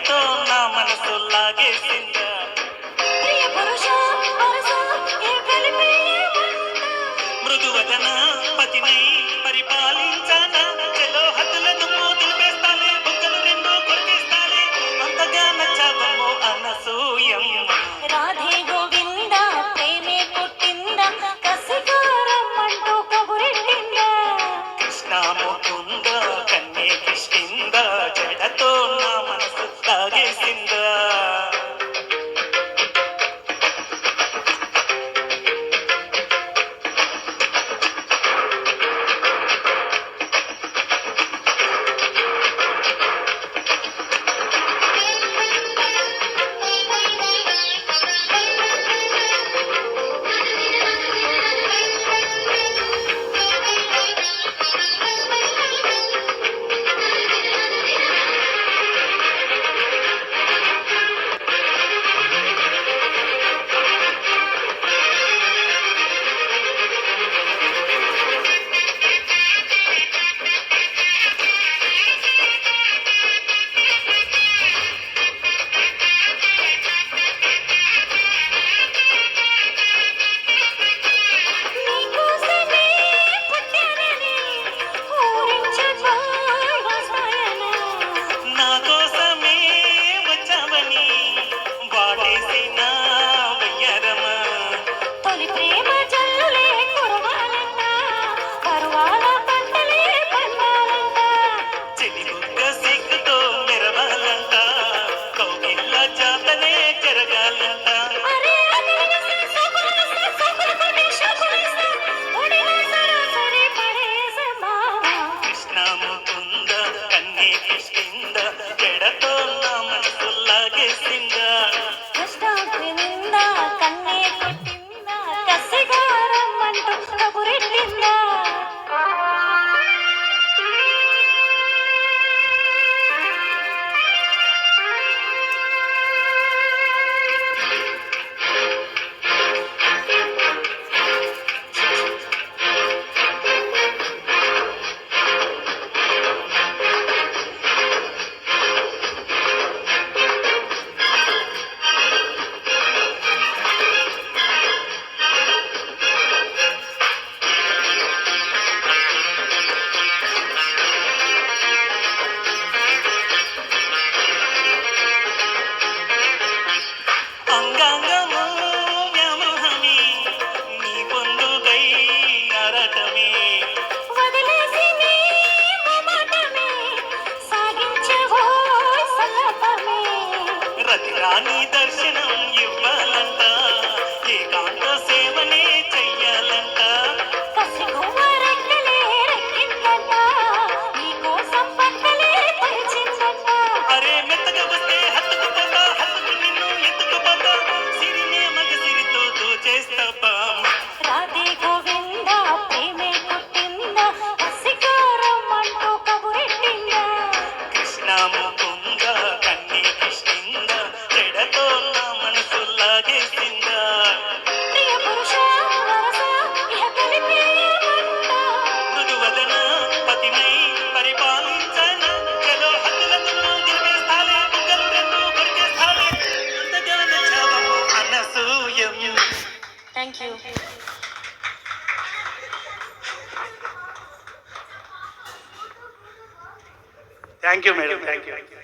జడతో నా మనసు లాగేసిందా మృదువదన పతినై పరిపాలించాన చెలో హద్దులను దులిపేస్తాలే బుగ్గలు రెండు కొరికేస్తాలే అంతగా నచ్చావమ్మో అనసూయమ్మ రాధే గోవింద ప్రేమే పుట్టిందా కసిగారమ్మంటూ కబురెట్టిందా కృష్ణ ముకుంద కన్నే కిష్కింద జడతో నా మనసు లాగేసిందా రాణి దర్శనం ఇవ్వాలంట ఏకాంత సేవనే చెయ్యాలంట అరే మెత్తగా వస్తే హత్తుకుపోతా హత్తుకు నిన్ను ఎత్తుకుపోతా సిరినే మగ సిరితో దోచేస్తా బామ్మ రాధే గోవింద ప్రేమే పుట్టిందా కసిగారమ్మంటూ కబురెట్టిందా కృష్ణ ముకుంద కన్నీ కిష్కింద జడతో నా మనసు లాగేసిందా ప్రియ పురుష వరస ఇహ కలిపేయమంట మృదువదన పతినై పరిపాలించన చలో హద్దులను దులిపేస్తాలే బుగ్గలు రెండు కొరికేస్తాలే అంతగా నచ్చావమ్మో అనసూయమ్మ thank you thank you madam thank you